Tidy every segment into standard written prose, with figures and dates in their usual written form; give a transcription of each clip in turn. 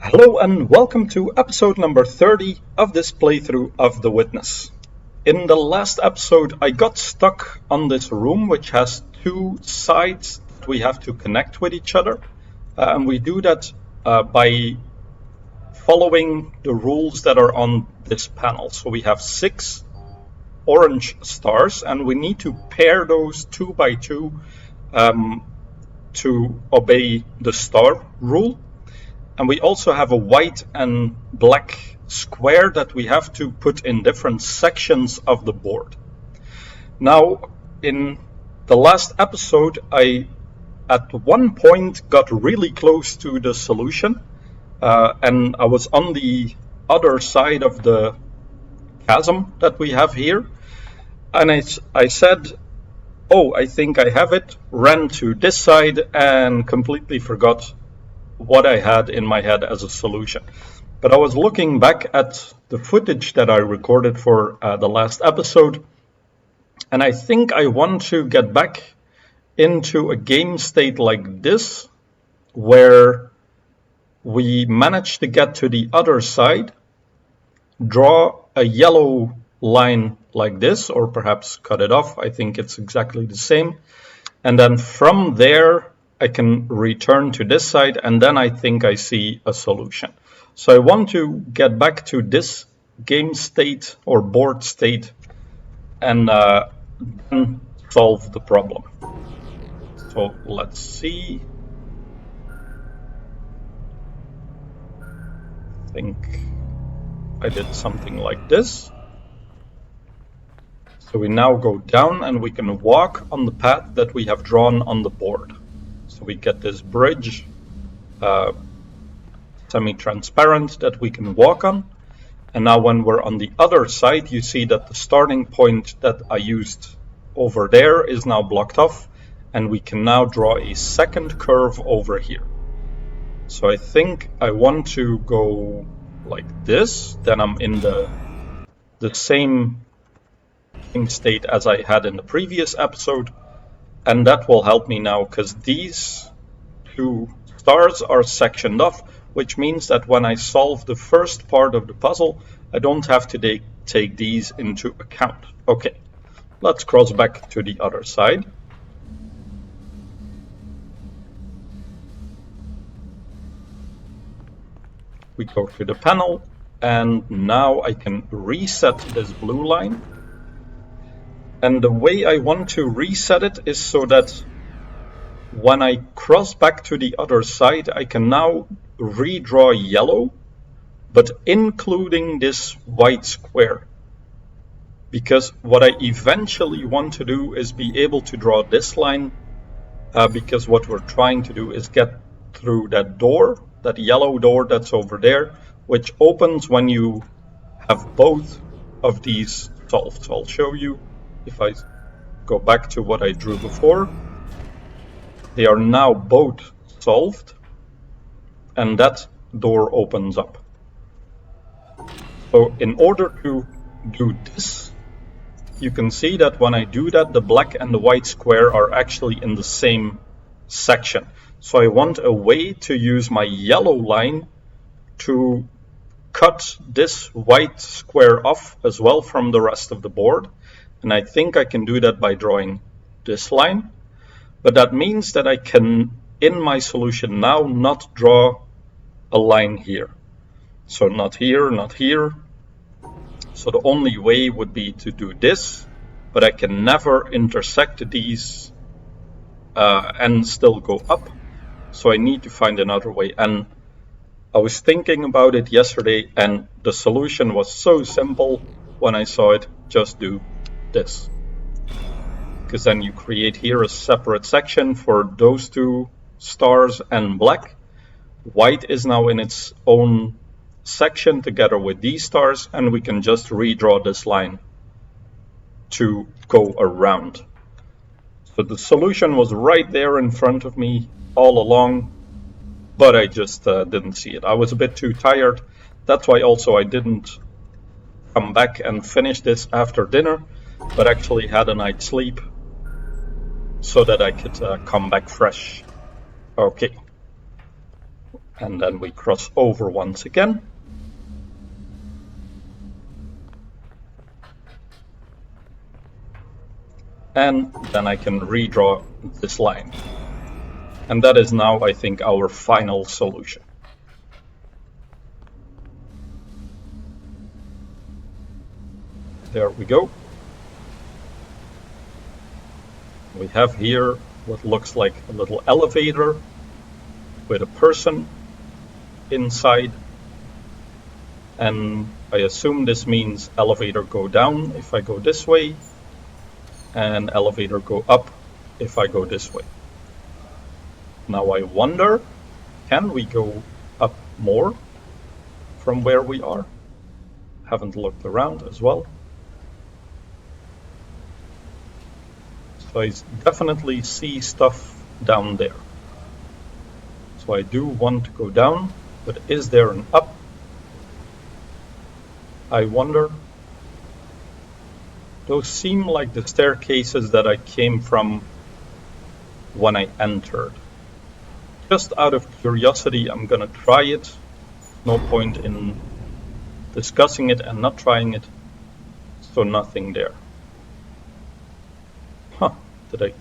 Hello and welcome to episode number 30 of this playthrough of The Witness. In the last episode I got stuck on this room which has two sides that we have to connect with each other, and we do that by following the rules that are on this panel. So we have 6 orange stars and we need to pair those 2 by 2 to obey the star rule. And we also have a white and black square that we have to put in different sections of the board. Now, in the last episode, I at one point got really close to the solution, and I was on the other side of the chasm that we have here. And I said, oh, I think I have it, ran to this side and completely forgot what I had in my head as a solution. But I was looking back at the footage that I recorded for the last episode, and I think I want to get back into a game state like this, where we manage to get to the other side, draw a yellow line like this, or perhaps cut it off. I think it's exactly the same. And then from there, I can return to this side, and then I think I see a solution. So I want to get back to this game state or board state and then solve the problem. So let's see. I think I did something like this. So we now go down and we can walk on the path that we have drawn on the board. So we get this bridge, semi-transparent, that we can walk on. And now when we're on the other side, you see that the starting point that I used over there is now blocked off. And we can now draw a second curve over here. So I think I want to go like this. Then I'm in the same state as I had in the previous episode. And that will help me now, because these 2 stars are sectioned off, which means that when I solve the first part of the puzzle, I don't have to take these into account. Okay, let's cross back to the other side. We go to the panel, and now I can reset this blue line. And the way I want to reset it is so that when I cross back to the other side, I can now redraw yellow, but including this white square. Because what I eventually want to do is be able to draw this line, because what we're trying to do is get through that door, that yellow door that's over there, which opens when you have both of these solved. So I'll show you. If I go back to what I drew before, they are now both solved, and that door opens up. So in order to do this, you can see that when I do that, the black and the white square are actually in the same section. So I want a way to use my yellow line to cut this white square off as well from the rest of the board. And I think I can do that by drawing this line. But that means that I can, in my solution now, not draw a line here. So not here, not here. So the only way would be to do this, but I can never intersect these and still go up. So I need to find another way. And I was thinking about it yesterday, and the solution was so simple when I saw it. Just do this, because then you create here a separate section for those 2 stars and black. White is now in its own section together with these stars, and we can just redraw this line to go around. So the solution was right there in front of me all along, but I just didn't see it. I was a bit too tired. That's why also I didn't come back and finish this after dinner, but actually had a night's sleep so that I could come back fresh. Okay. And then we cross over once again. And then I can redraw this line. And that is now, I think, our final solution. There we go. We have here what looks like a little elevator with a person inside. And I assume this means elevator go down if I go this way, and elevator go up if I go this way. Now I wonder, can we go up more from where we are? Haven't looked around as well. So I definitely see stuff down there. So I do want to go down, but is there an up? I wonder. Those seem like the staircases that I came from when I entered. Just out of curiosity, I'm gonna try it. No point in discussing it and not trying it. So nothing there. Huh, did I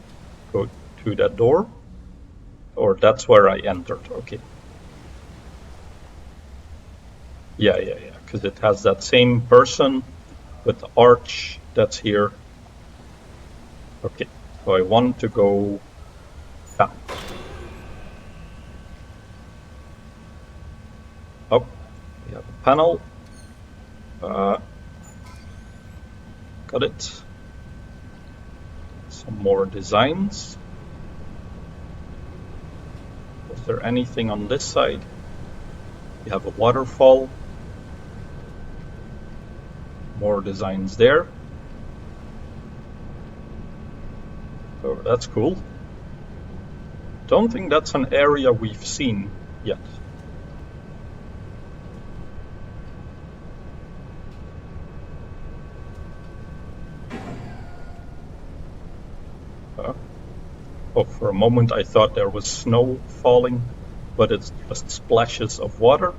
go to that door? Or that's where I entered, okay. Yeah, because it has that same person with the arch that's here. Okay, so I want to go down. Oh, we have a panel. Got it. Some more designs. Was there anything on this side? We have a waterfall. More designs there. Oh, that's cool. Don't think that's an area we've seen yet. Oh, for a moment I thought there was snow falling, but it's just splashes of water.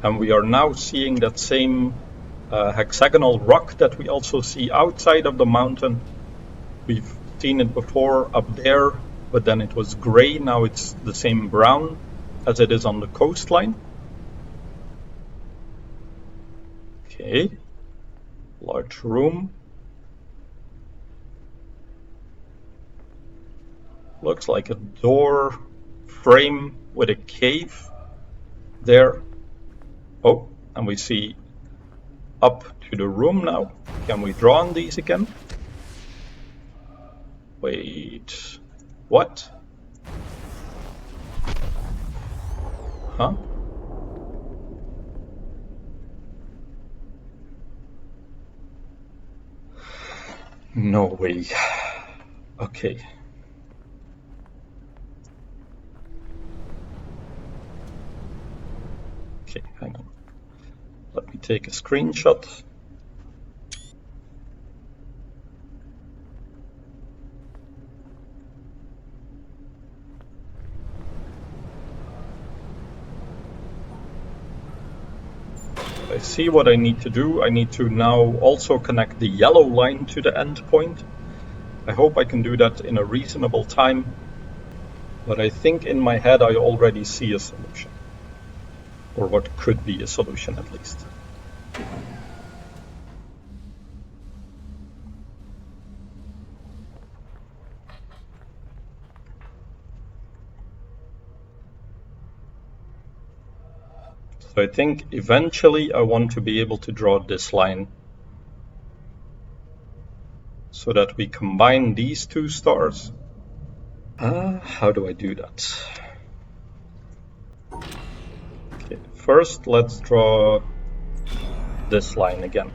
And we are now seeing that same hexagonal rock that we also see outside of the mountain. We've seen it before up there, but then it was gray. Now it's the same brown as it is on the coastline. Okay, large room. Looks like a door frame with a cave there. Oh, and we see up to the room now. Can we draw on these again? Wait, what? Huh? No way. Okay. Okay, hang on. Let me take a screenshot. I see what I need to do. I need to now also connect the yellow line to the endpoint. I hope I can do that in a reasonable time, but I think in my head I already see a solution. Or what could be a solution at least. So I think eventually I want to be able to draw this line so that we combine these two stars. How do I do that? Okay, first let's draw this line again.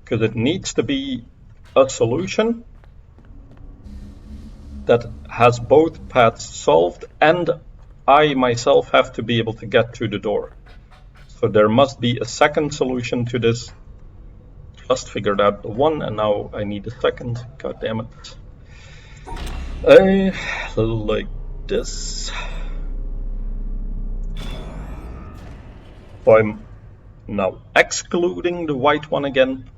Because it needs to be a solution that has both paths solved, and I myself have to be able to get to the door. So there must be a second solution to this. Just figured out the one and now I need a second. God damn it. Like this. So I'm now excluding the white one again.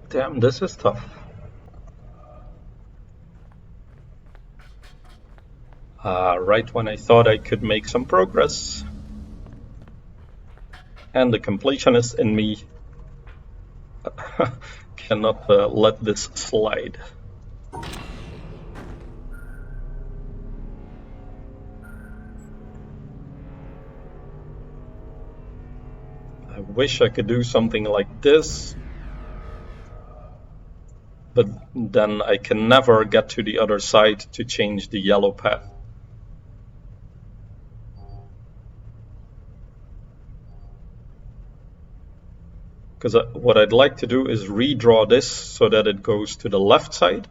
Damn, this is tough. Right when I thought I could make some progress. And the completionist in me cannot let this slide. I wish I could do something like this, but then I can never get to the other side to change the yellow path. Because what I'd like to do is redraw this so that it goes to the left side.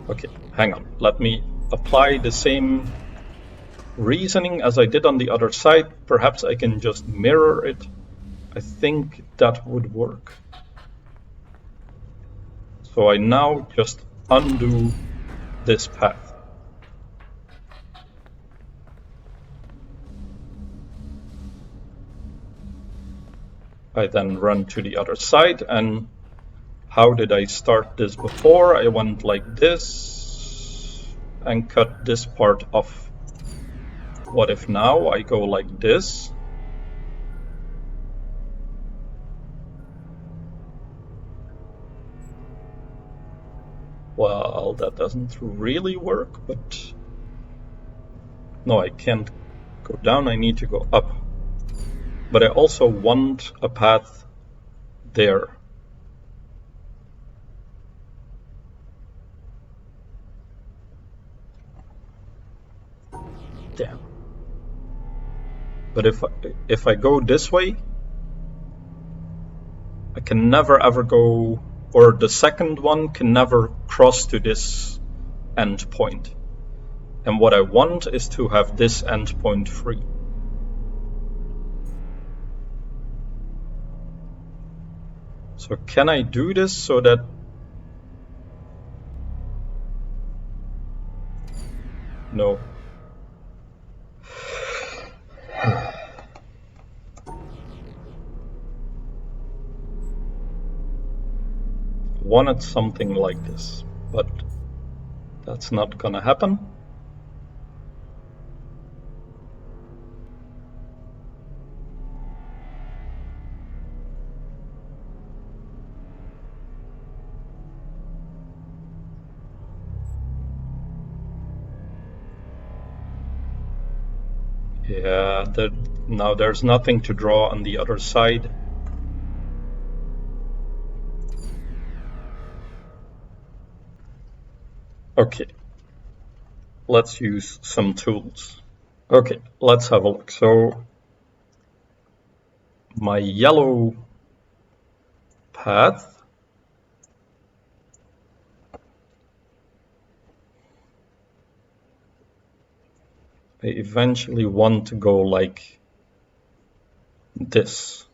Okay, hang on. Let me apply the same reasoning as I did on the other side. Perhaps I can just mirror it. I think that would work. So I now just undo this path. I then run to the other side, and how did I start this before? I went like this and cut this part off. What if now I go like this? Well, that doesn't really work, but no, I can't go down, I need to go up. But I also want a path there. Damn. But if I go this way, I can never ever go, or the second one can never cross to this end point. And what I want is to have this end point free. So can I do this so that... No. Wanted something like this, but that's not gonna happen. Yeah, now there's nothing to draw on the other side. Okay, let's use some tools. Okay, let's have a look. So my yellow path I eventually want to go like this.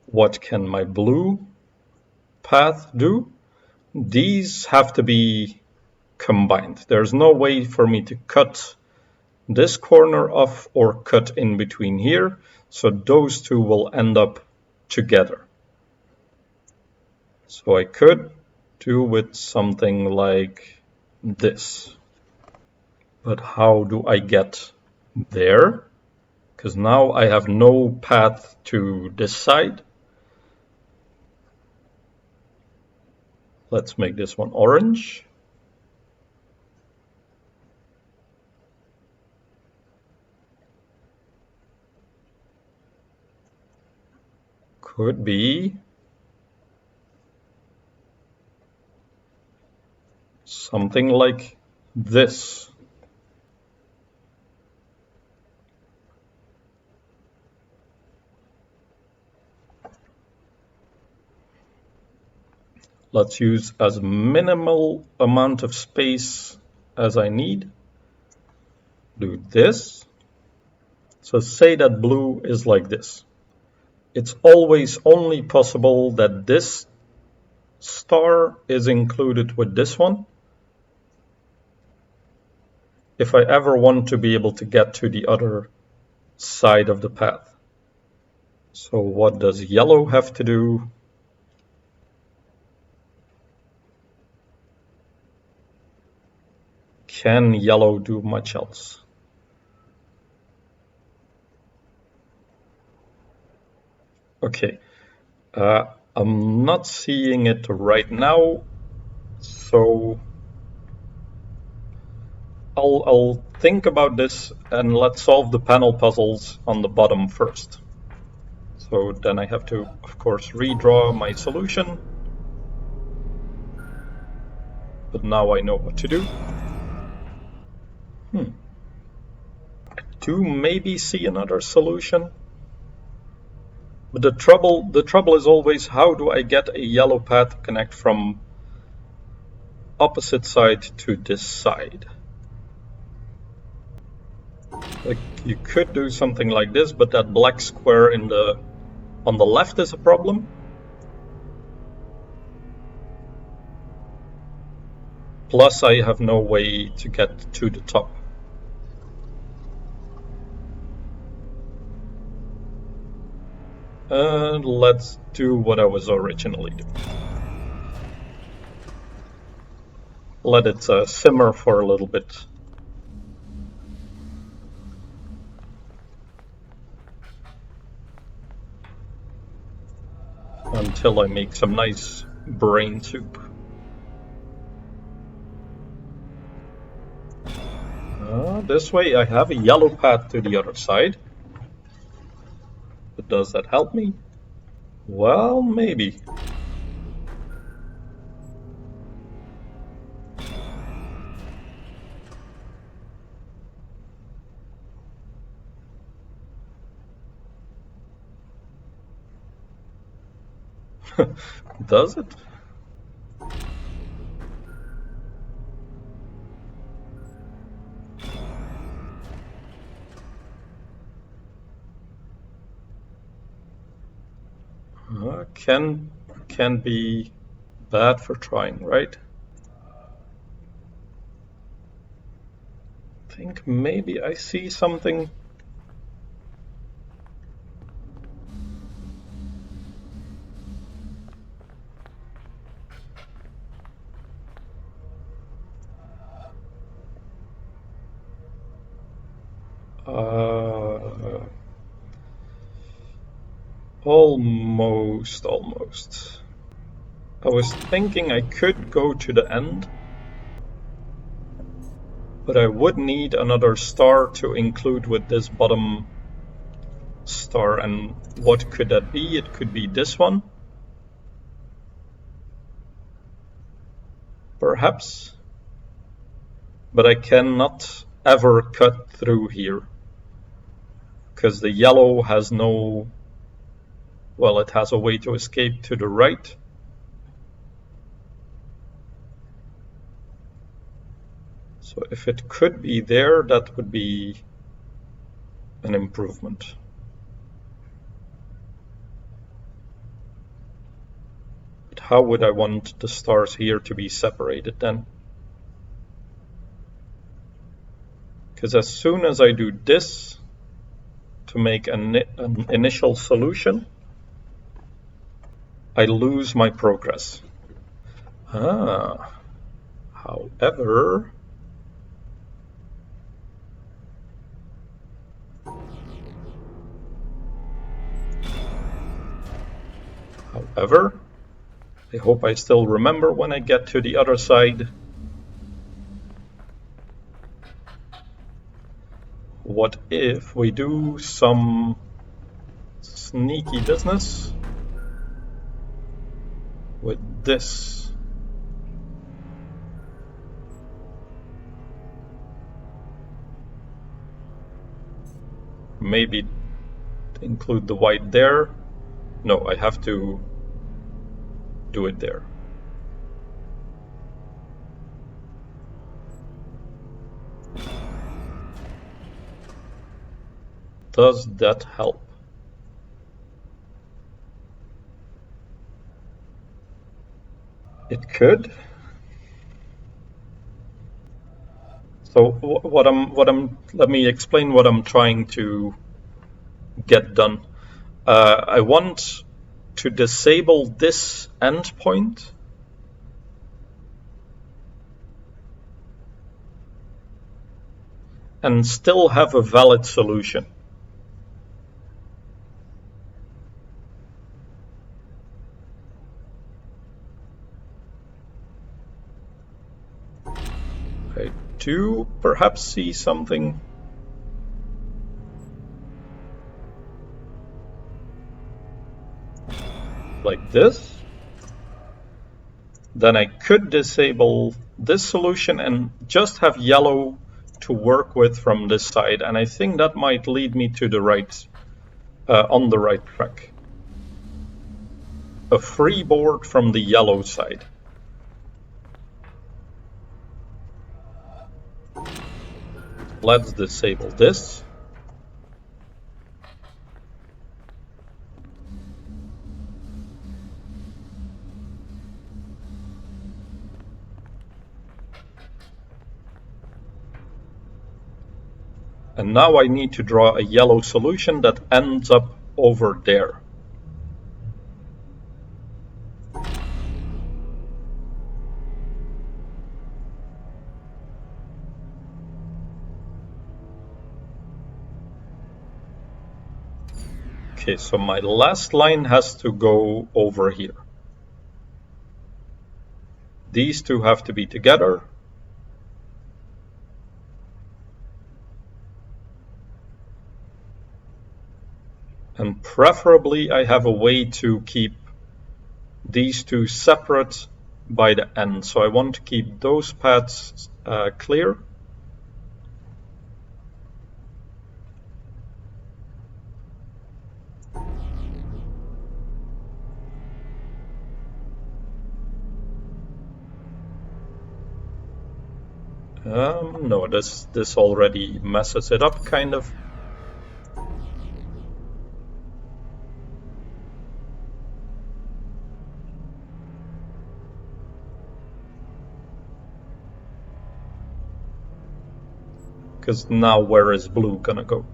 What can my blue path do? These have to be combined. There's no way for me to cut this corner off or cut in between here, so those two will end up together. So I could do with something like this. But how do I get there? Because now I have no path to this side. Let's make this one orange. Could be something like this. Let's use as minimal amount of space as I need. do this. So say that blue is like this. It's always only possible that this star is included with this one if I ever want to be able to get to the other side of the path. So what does yellow have to do? Can yellow do much else? Okay, I'm not seeing it right now, so I'll think about this and let's solve the panel puzzles on the bottom first. So then I have to, of course, redraw my solution. But now I know what to do. I do maybe see another solution. But the trouble is always, how do I get a yellow path to connect from opposite side to this side? Like, you could do something like this, but that black square on the left is a problem. Plus, I have no way to get to the top. Let's do what I was originally doing. Let it simmer for a little bit. Until I make some nice brain soup. This way I have a yellow path to the other side. But does that help me? Well, maybe. Does it? Can be bad for trying, right? I think maybe I see something. Almost. I was thinking I could go to the end, but I would need another star to include with this bottom star. And what could that be? It could be this one. Perhaps. But I cannot ever cut through here, because the yellow has no... Well, it has a way to escape to the right. So if it could be there, that would be an improvement. But how would I want the stars here to be separated then? Because as soon as I do this to make an initial solution, I lose my progress. However, I hope I still remember when I get to the other side. What if we do some sneaky business with this? Maybe include the white there. No, I have to do it there. Does that help? It could. So let me explain what I'm trying to get done. I want to disable this endpoint and still have a valid solution. I do perhaps see something like this. Then I could disable this solution and just have yellow to work with from this side. And I think that might lead me to the right, on the right track. A free board from the yellow side. Let's disable this. And now I need to draw a yellow solution that ends up over there. Okay, so my last line has to go over here. These two have to be together. And preferably I have a way to keep these two separate by the end. So I want to keep those paths clear. No, this already messes it up, kind of. Because now where is blue gonna go?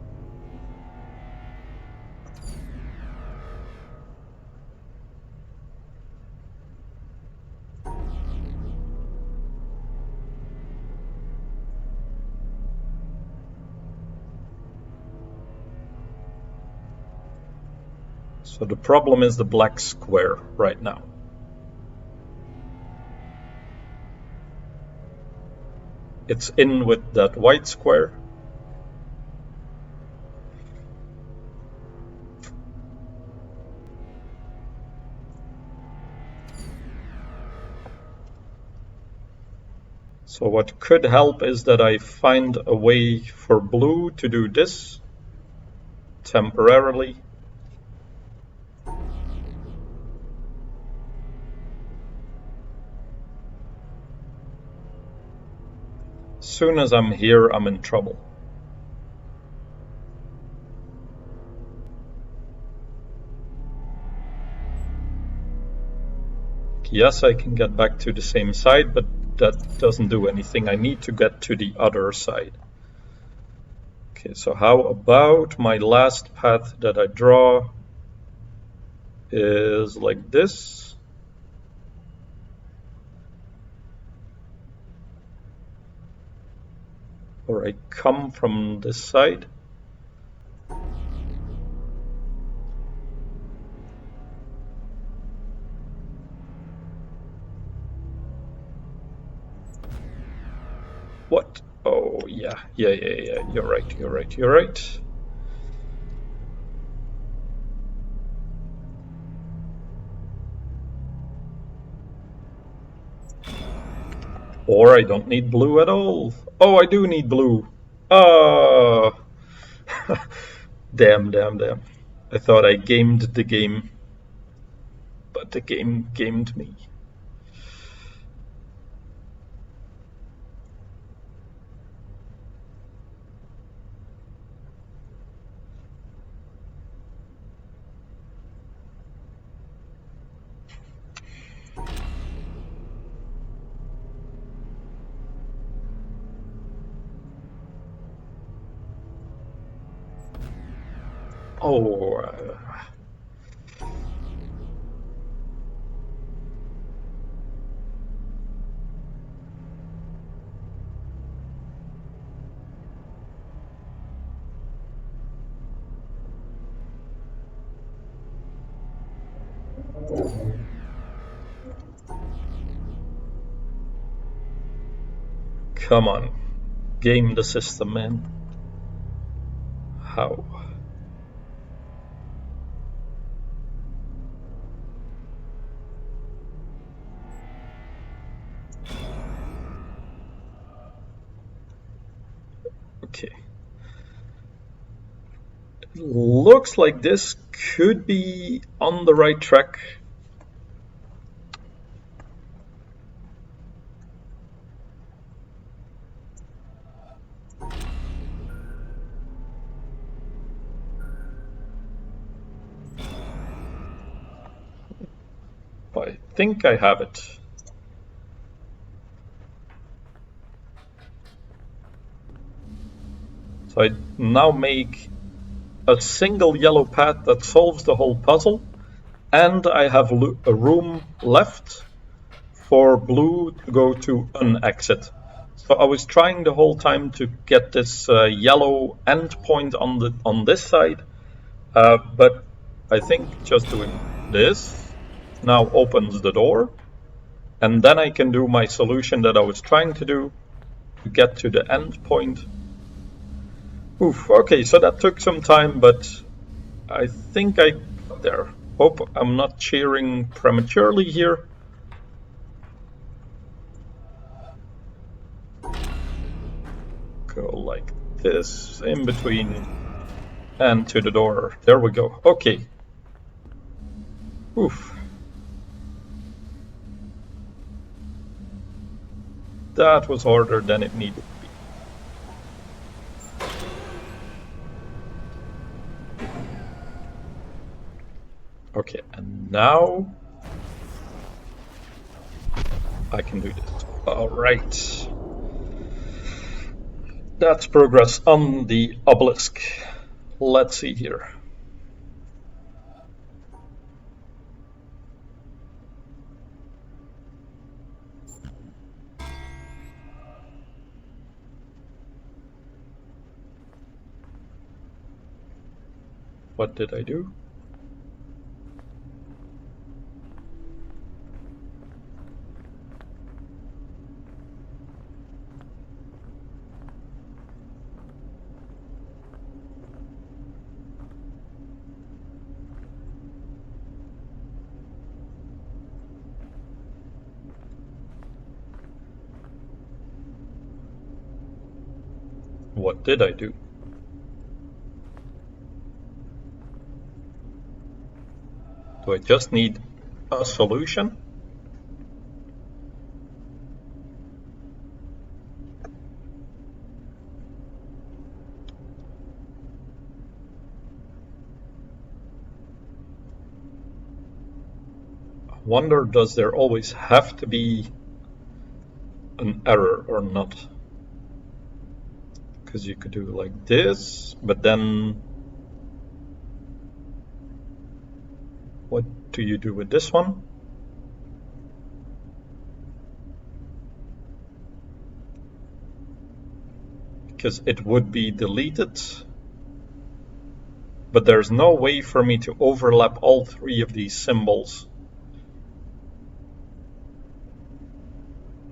So the problem is the black square right now. It's in with that white square. So what could help is that I find a way for blue to do this temporarily. As soon as I'm here, I'm in trouble. Yes, I can get back to the same side, but that doesn't do anything. I need to get to the other side. Okay, so how about my last path that I draw is like this. Or I come from this side. What? Oh, yeah. You're right. Or I don't need blue at all. Oh, I do need blue. Oh. Damn. I thought I gamed the game, but the game gamed me. Oh, come on. Game the system, man. How? Okay. Looks like this could be on the right track. I think I have it. So I now make a single yellow path that solves the whole puzzle, and I have a room left for blue to go to an exit. So I was trying the whole time to get this yellow endpoint on this side, but I think just doing this now opens the door, and then I can do my solution that I was trying to do to get to the endpoint. Oof, okay, so that took some time, but I think I got there. Hope I'm not cheering prematurely here. Go like this, in between, and to the door. There we go. Okay. Oof. That was harder than it needed to be. Okay, and now I can do this. All right. That's progress on the obelisk. Let's see here. What did I do? What did I do? Do I just need a solution? I wonder, does there always have to be an error or not? Because you could do like this, but then what do you do with this one? Because it would be deleted, but there's no way for me to overlap all three of these symbols.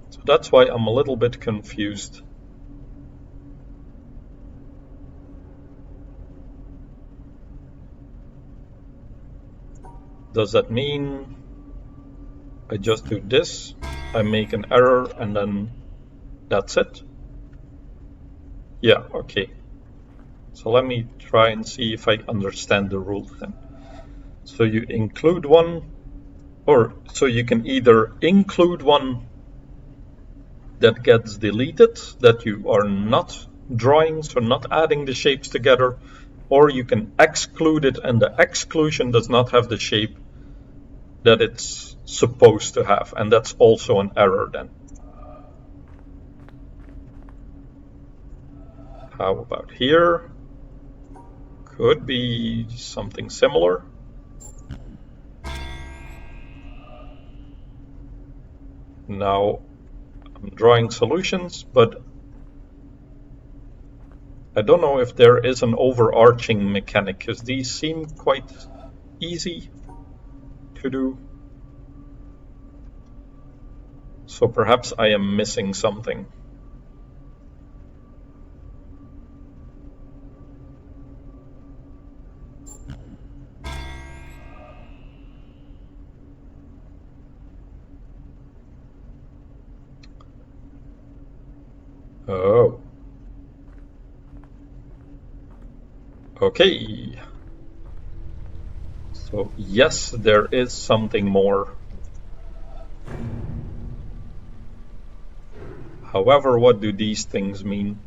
So that's why I'm a little bit confused. Does that mean I just do this, I make an error, and then that's it? Yeah, okay. So let me try and see if I understand the rule then. So you include one, or so you can either include one that gets deleted, that you are not drawing, so not adding the shapes together, or you can exclude it and the exclusion does not have the shape that it's supposed to have, and that's also an error then. How about here? could be something similar. Now I'm drawing solutions, but I don't know if there is an overarching mechanic, because these seem quite easy to do. So perhaps I am missing something. Oh. Okay. So yes, there is something more. However, what do these things mean?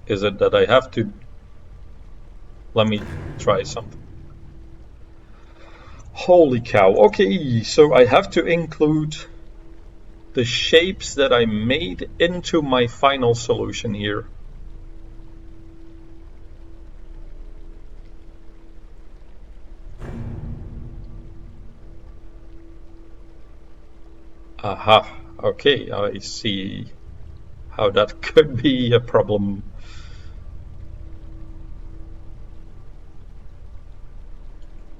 Is it that I have to... Let me try something. Holy cow. Okay, so I have to include the shapes that I made into my final solution here. Aha, okay, I see how that could be a problem.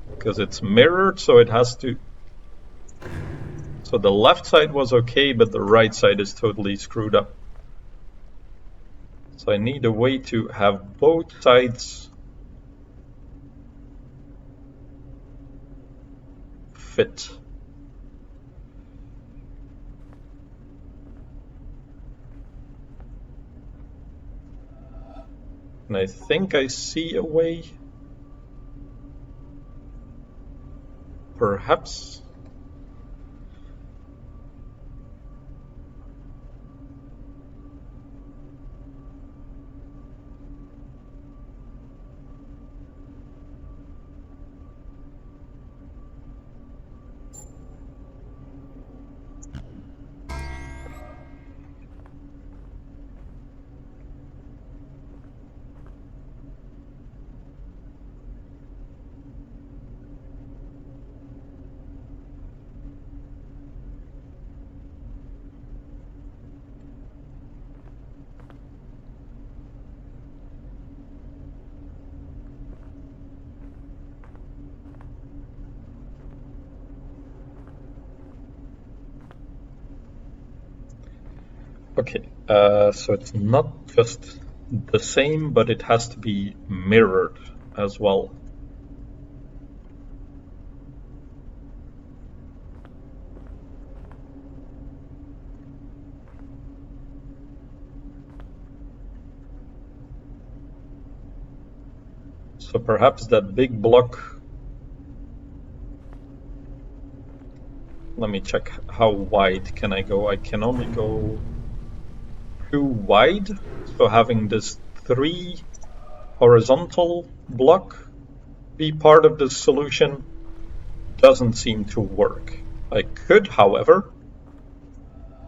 Because it's mirrored, so it has to... So the left side was okay, but the right side is totally screwed up. So I need a way to have both sides fit. And I think I see a way. Perhaps. Okay, so it's not just the same, but it has to be mirrored as well. So perhaps that big block... Let me check how wide can I go. I can only go too wide. So having this 3 horizontal block be part of the solution doesn't seem to work. I could, however,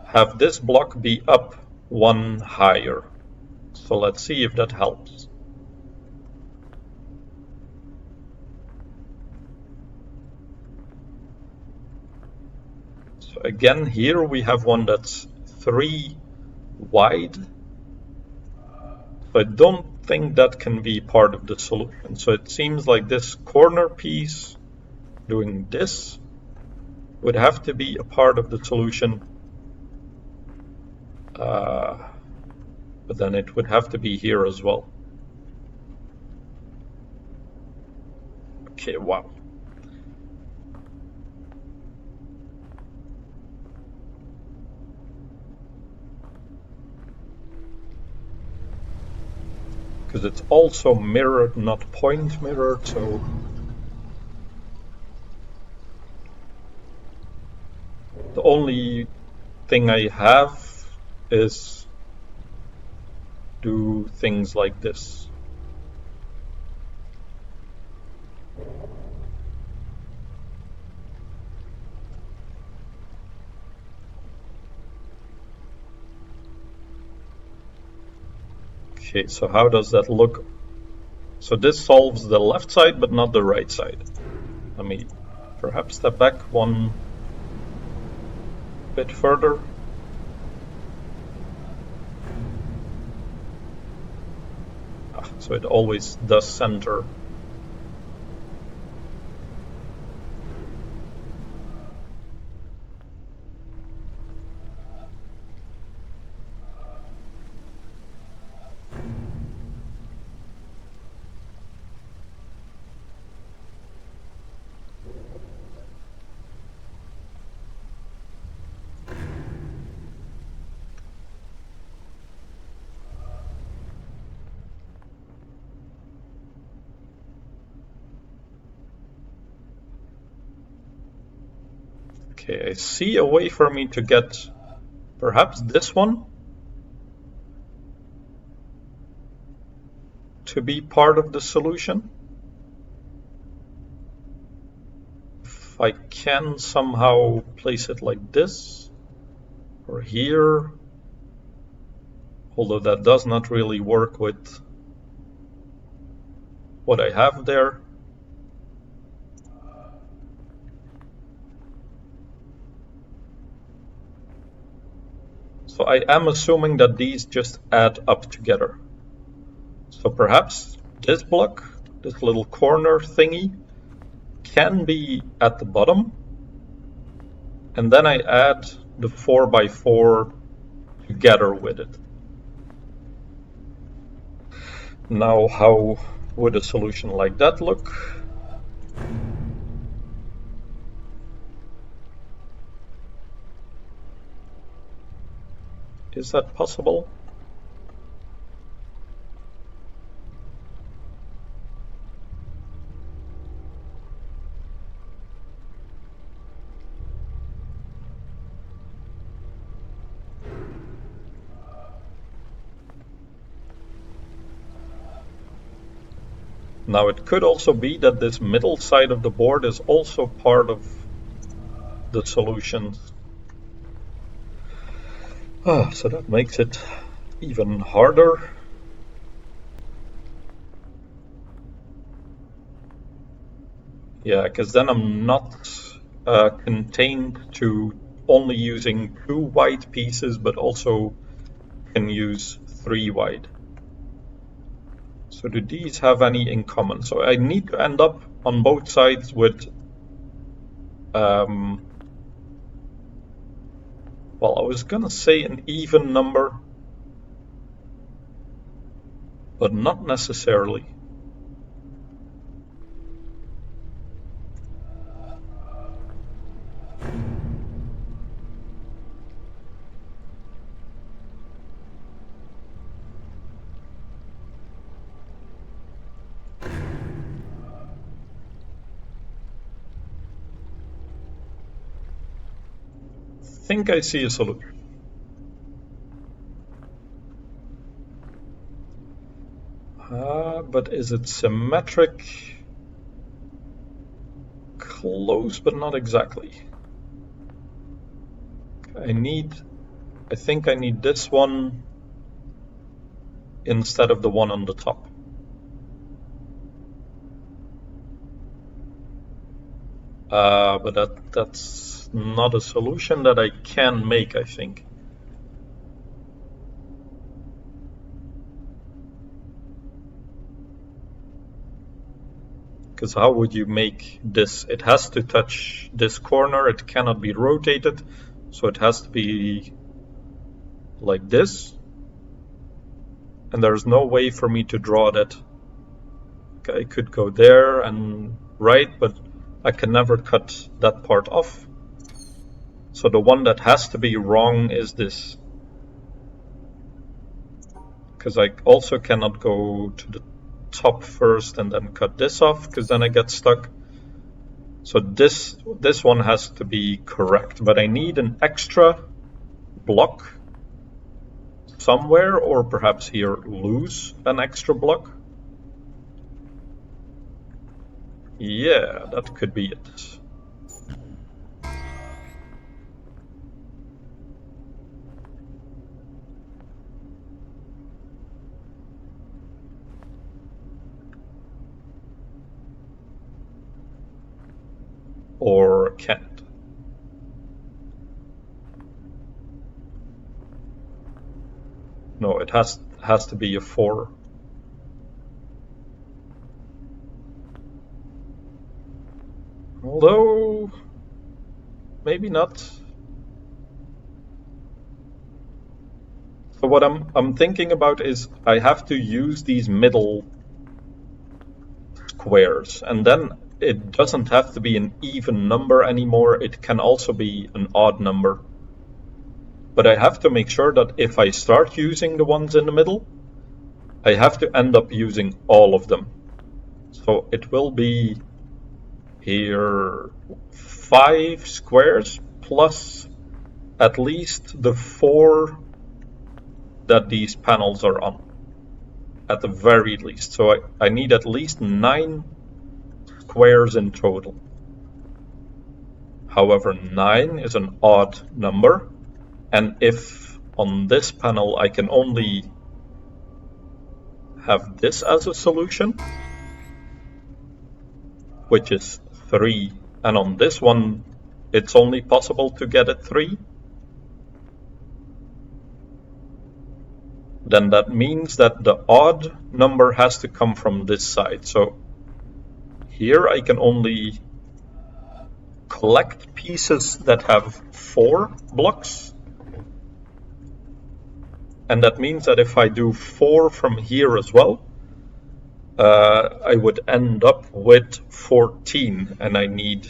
have this block be up 1 higher. So let's see if that helps. So again, here we have one that's 3 wide. So I don't think that can be part of the solution. So it seems like this corner piece doing this would have to be a part of the solution. But then it would have to be here as well. Okay, wow. Because it's also mirrored, not point mirrored, so... The only thing I have is do things like this. Okay, so how does that look? So this solves the left side, but not the right side. Let me perhaps step back one bit further. So it always does center. Okay, I see a way for me to get perhaps this one to be part of the solution. If I can somehow place it like this or here, although that does not really work with what I have there. So I am assuming that these just add up together. So perhaps this block, this little corner thingy, can be at the bottom. And then I add the 4x4 together with it. Now, how would a solution like that look? Is that possible? Now it could also be that this middle side of the board is also part of the solution. So that makes it even harder. Yeah, because then I'm not contained to only using 2 white pieces, but also can use 3 white. So do these have any in common? So I need to end up on both sides with, well, I was gonna say an even number, but not necessarily. I think I see a solution. But is it symmetric? Close, but not exactly. I think I need this one instead of the one on the top. But that's not a solution that I can make, I think. Because how would you make this? It has to touch this corner, it cannot be rotated, so it has to be like this. And there's no way for me to draw that. I could go there and right, but I can never cut that part off. So the one that has to be wrong is this. Because I also cannot go to the top first and then cut this off, because then I get stuck. So this one has to be correct, but I need an extra block somewhere, or perhaps here lose an extra block. Yeah, that could be it. or can't? No, it has to be a 4. Although, maybe not. So what I'm thinking about is I have to use these middle squares, and then it doesn't have to be an even number anymore. It can also be an odd number. But I have to make sure that if I start using the ones in the middle, I have to end up using all of them. So it will be here 5 squares plus at least the 4 that these panels are on, at the very least. So I need at least 9 squares in total. However, 9 is an odd number, and if on this panel I can only have this as a solution, which is 3, and on this one it's only possible to get it 3, then that means that the odd number has to come from this side. So here I can only collect pieces that have 4 blocks, and that means that if I do 4 from here as well, I would end up with 14, and I need,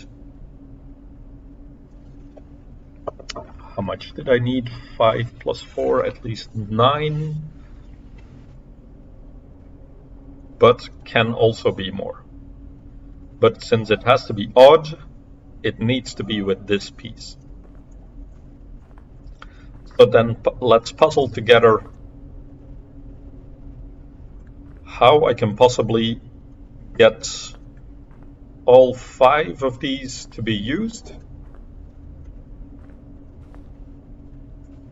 how much did I need? 5 plus 4, at least 9, but can also be more. But since it has to be odd, it needs to be with this piece. So then let's puzzle together how I can possibly get all 5 of these to be used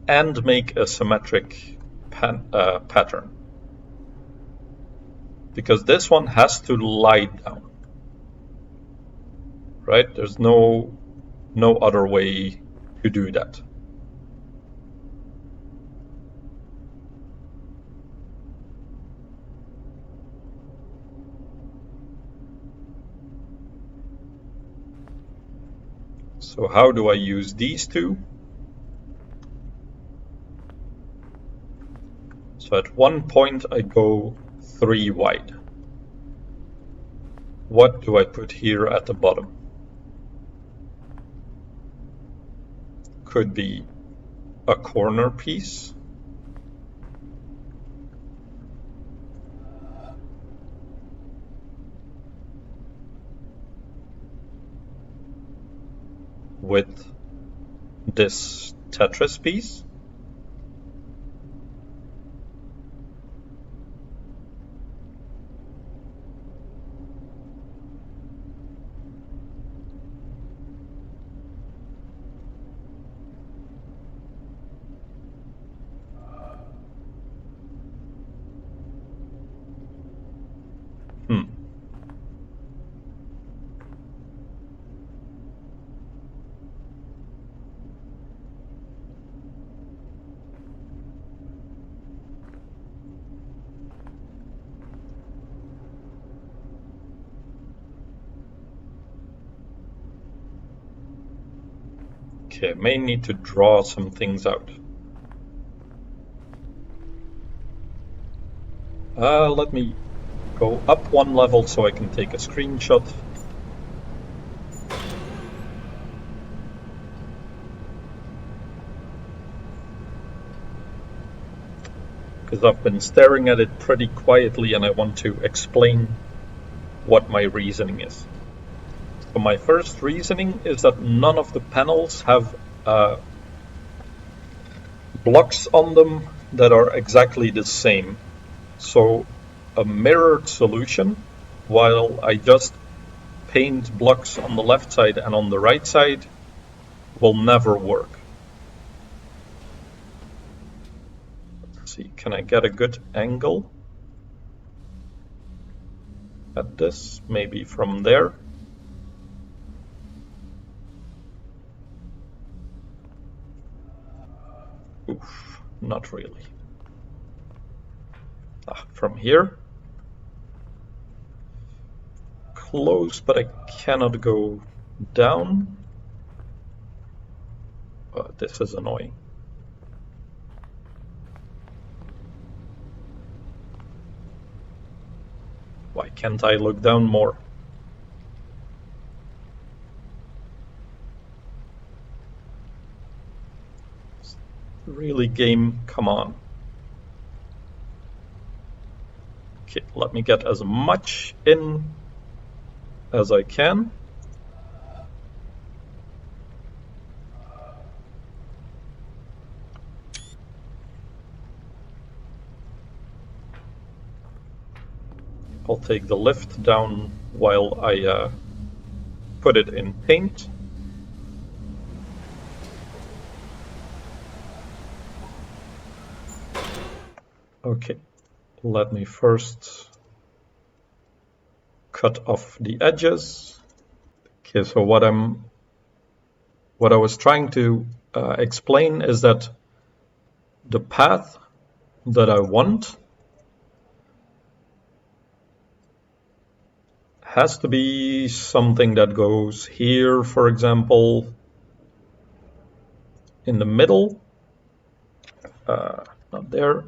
and make a symmetric pattern. Because this one has to lie down, right? There's no other way to do that. So how do I use these two? So at one point I go 3 wide. What do I put here at the bottom? Could be a corner piece. With this Tetris piece. Okay, I may need to draw some things out. Let me go up 1 level so I can take a screenshot. Because I've been staring at it pretty quietly and I want to explain what my reasoning is. So my first reasoning is that none of the panels have blocks on them that are exactly the same. So a mirrored solution, while I just paint blocks on the left side and on the right side, will never work. Let's see, can I get a good angle at this? Maybe from there. not really. From here. Close, but I cannot go down. This is annoying. Why can't I look down more? Really, game, come on. Okay, let me get as much in as I can. I'll take the lift down while I put it in paint. Okay, let me first cut off the edges. Okay, so what I was trying to explain is that the path that I want has to be something that goes here, for example, in the middle, not there.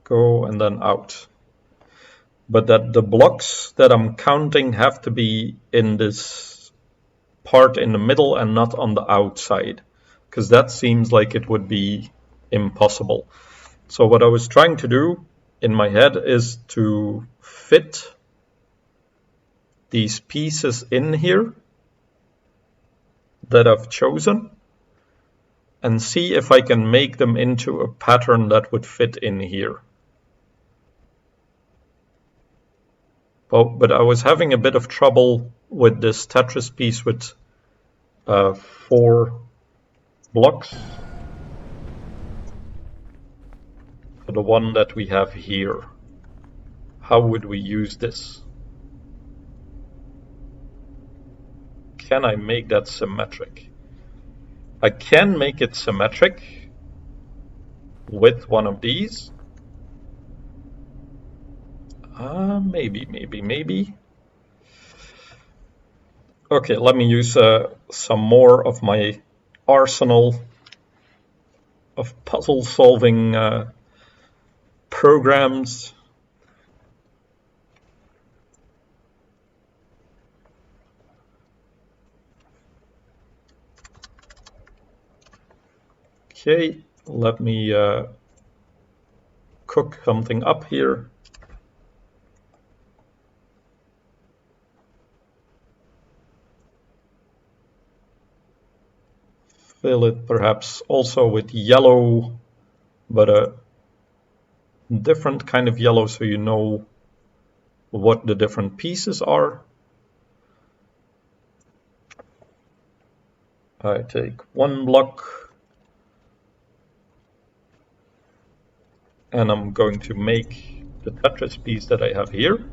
Go and then out. But that the blocks that I'm counting have to be in this part in the middle and not on the outside, because that seems like it would be impossible. So what I was trying to do in my head is to fit these pieces in here that I've chosen and see if I can make them into a pattern that would fit in here. But I was having a bit of trouble with this Tetris piece with 4 blocks for the one that we have here. How would we use this? Can I make that symmetric? I can make it symmetric with one of these. Maybe. Okay, let me use some more of my arsenal of puzzle solving programs. Okay, let me cook something up here. Fill it perhaps also with yellow, but a different kind of yellow so you know what the different pieces are. I take 1 block and I'm going to make the Tetris piece that I have here.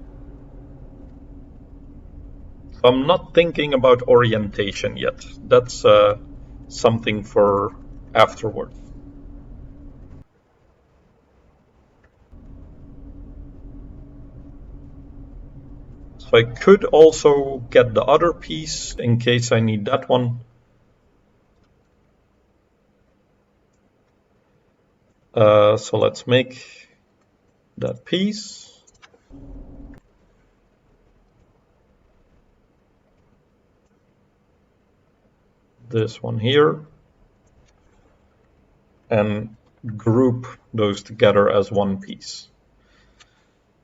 So I'm not thinking about orientation yet. That's something for afterward. So I could also get the other piece in case I need that one. So let's make that piece. This one here. And group those together as one piece.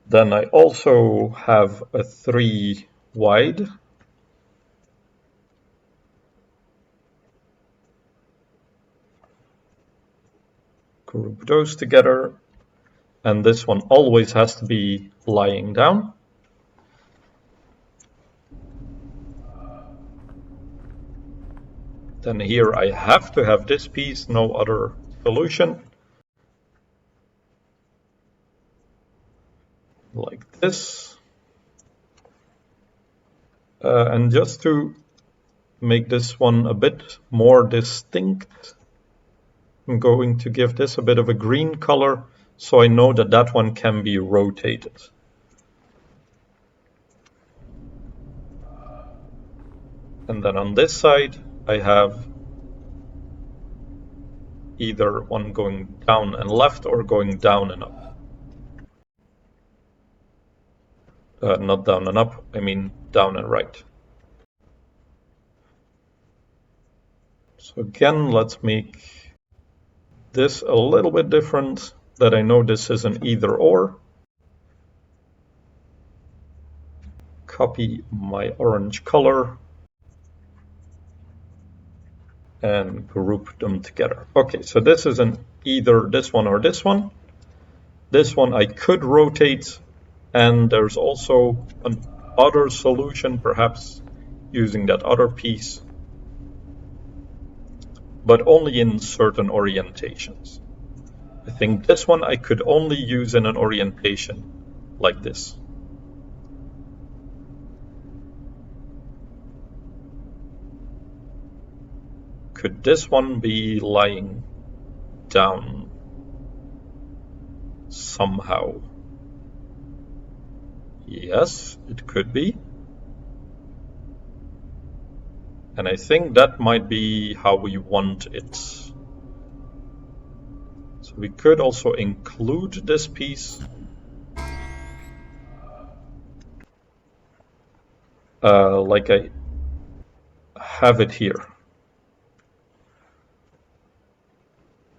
Then I also have a 3 wide. Group those together. And this one always has to be lying down. Then here I have to have this piece, no other solution. Like this. And just to make this one a bit more distinct. I'm going to give this a bit of a green color so I know that that one can be rotated. And then on this side, I have either one going down and left or going down and up. Not down and up, I mean down and right. So again, let's make this a little bit different, that I know this is an either or. Copy my orange color and group them together. Okay, so this is an either this one or this one. This one I could rotate, and there's also an other solution, perhaps using that other piece, but only in certain orientations. I think this one I could only use in an orientation like this. Could this one be lying down somehow? Yes, it could be. And I think that might be how we want it. So we could also include this piece. Like I have it here.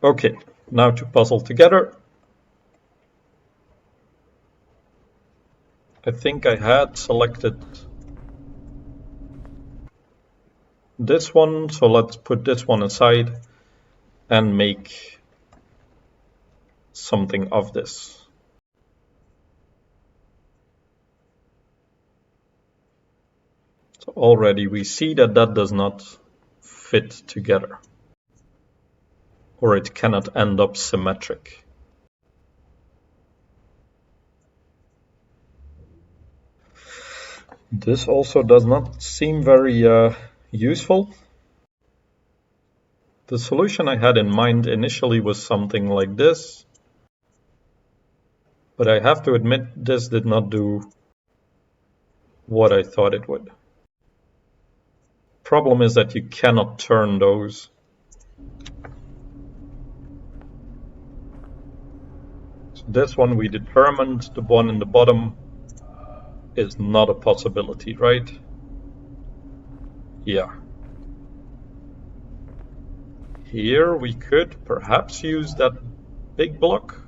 Okay, now to puzzle together. I think I had selected this one, so let's put this one aside and make something of this. So already we see that that does not fit together, or it cannot end up symmetric. This also does not seem very useful. The solution I had in mind initially was something like this, but I have to admit this did not do what I thought it would. Problem is that you cannot turn those. So this one we determined, the one in the bottom is not a possibility, right? Yeah. Here we could perhaps use that big block.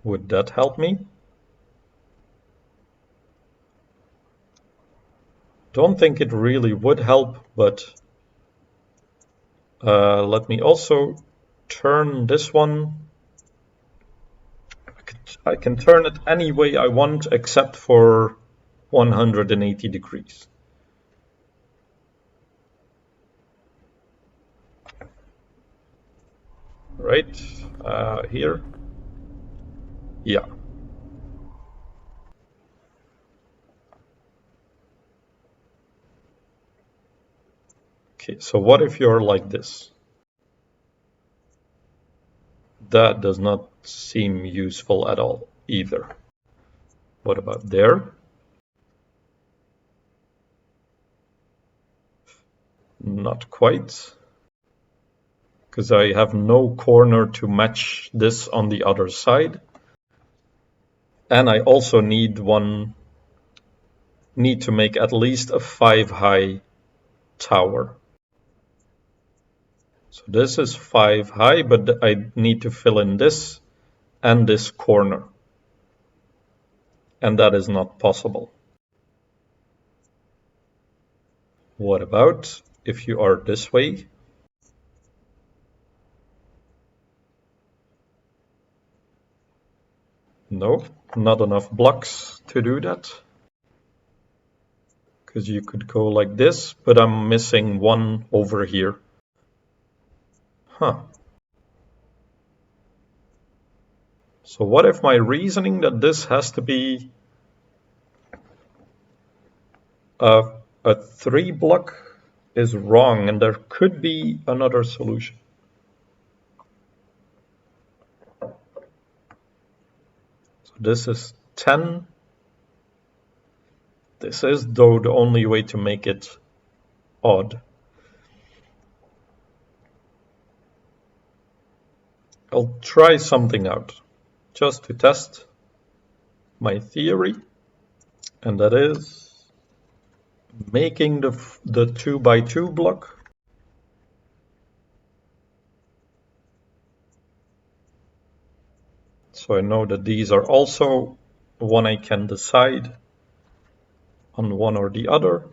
Would that help me? Don't think it really would help, but let me also turn this one. I can turn it any way I want except for 180 degrees. Right here. Yeah. Okay, so what if you're like this? That does not seem useful at all either. What about there? Not quite, because I have no corner to match this on the other side. And I also need to make at least a 5 high tower. So this is 5 high, but I need to fill in this and this corner. And that is not possible. What about if you are this way? No, not enough blocks to do that. Because you could go like this, but I'm missing one over here. Huh. So what if my reasoning that this has to be a 3 block is wrong and there could be another solution? So this is 10. This is, though, the only way to make it odd. I'll try something out just to test my theory, and that is making the 2x2 block so I know that these are also one I can decide on one or the other.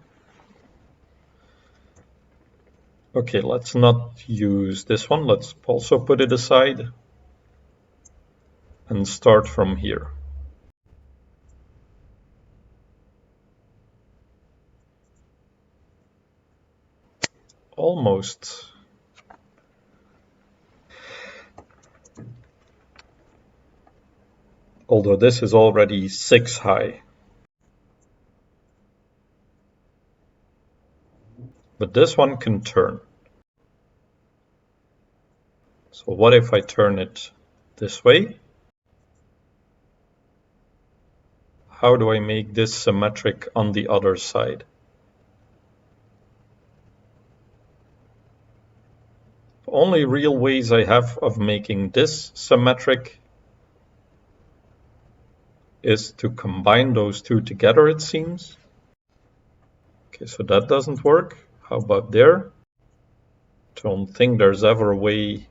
Okay, let's not use this one. Let's also put it aside and start from here. Almost. Although this is already 6 high. But this one can turn. So what if I turn it this way? How do I make this symmetric on the other side? The only real ways I have of making this symmetric is to combine those two together, it seems. Okay, so that doesn't work. How about there? Don't think there's ever a way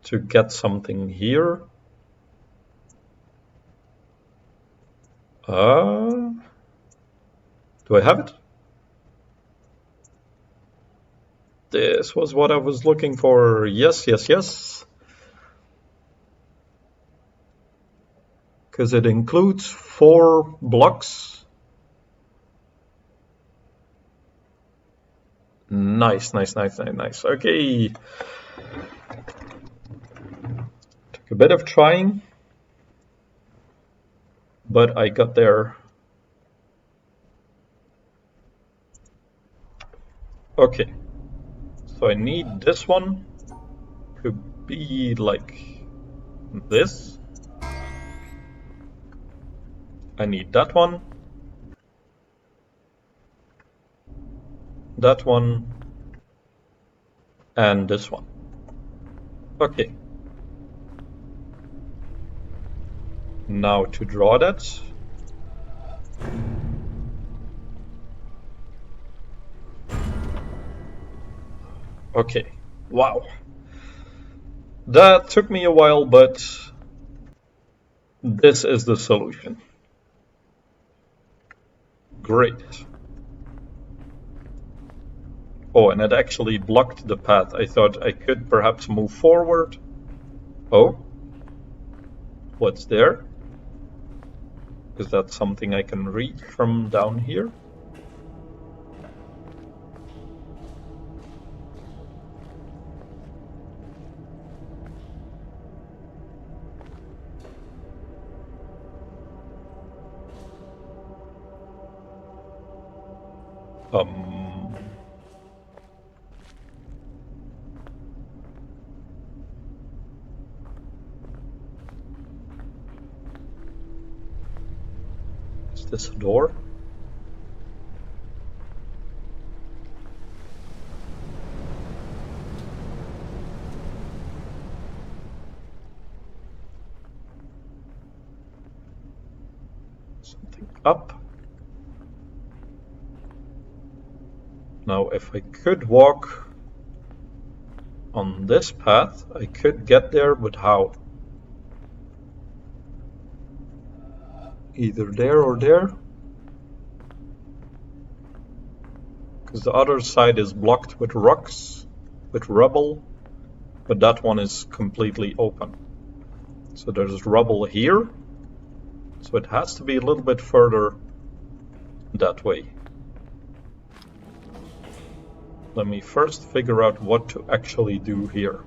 to get something here. Do I have it? This was what I was looking for. Yes, yes, yes. Because it includes 4 blocks. Nice, nice, nice, nice, nice. Okay. Took a bit of trying, but I got there. Okay. So I need this one to be like this. I need that one, and this one. Okay. Now to draw that. Okay. Wow. That took me a while, but this is the solution. Great. Oh, and it actually blocked the path. I thought I could perhaps move forward. Oh, what's there? Is that something I can read from down here? Is this a door? Something up. Now, if I could walk on this path, I could get there, but how? Either there or there? Because the other side is blocked with rocks, with rubble, but that one is completely open. So there's rubble here, so it has to be a little bit further that way. Let me first figure out what to actually do here.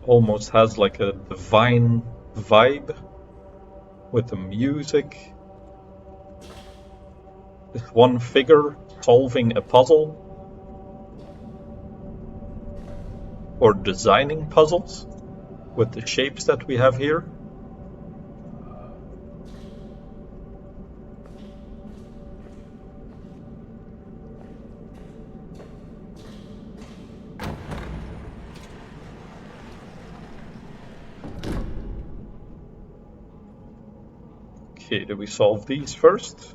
almost has like a divine vibe with the music. This one figure solving a puzzle or designing puzzles with the shapes that we have here. Okay, do we solve these first?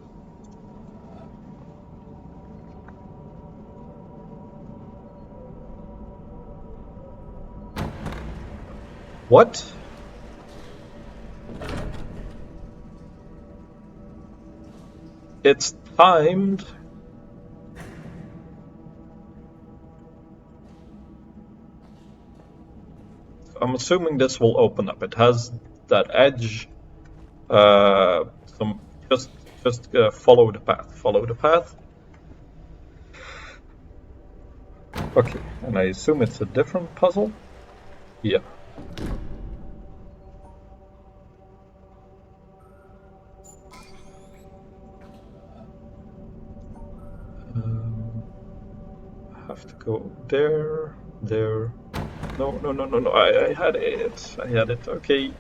What? It's timed. I'm assuming this will open up. It has that edge. Just follow the path. Follow the path. Okay, and I assume it's a different puzzle. Yeah. I have to go there, there. No. I had it. I had it. Okay.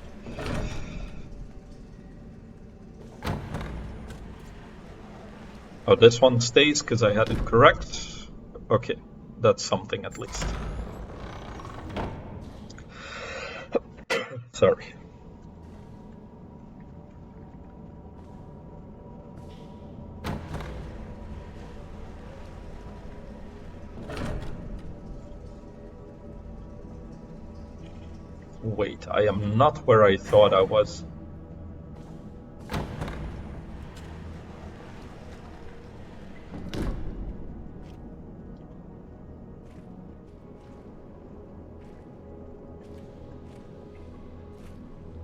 Oh, this one stays because I had it correct. Okay, that's something at least. Sorry. Wait, I am not where I thought I was.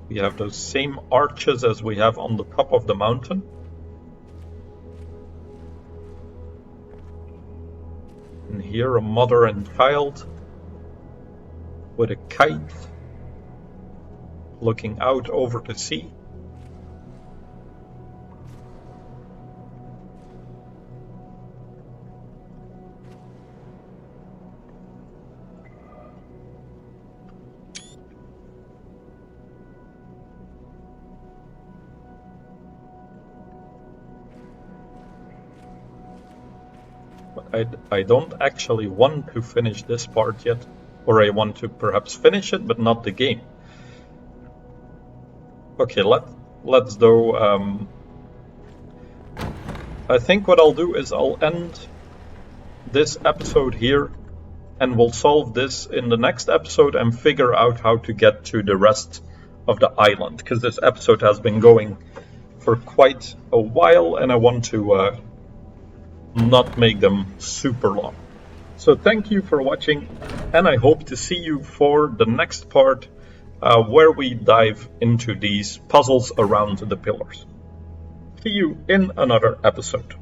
We have those same arches as we have on the top of the mountain. And here a mother and child with a kite looking out over the sea. I don't actually want to finish this part yet, or I want to perhaps finish it, but not the game. Okay, let's do. I think what I'll do is I'll end this episode here, and we'll solve this in the next episode and figure out how to get to the rest of the island, because this episode has been going for quite a while, and I want to not make them super long. So thank you for watching, and I hope to see you for the next part where we dive into these puzzles around the pillars. See you in another episode.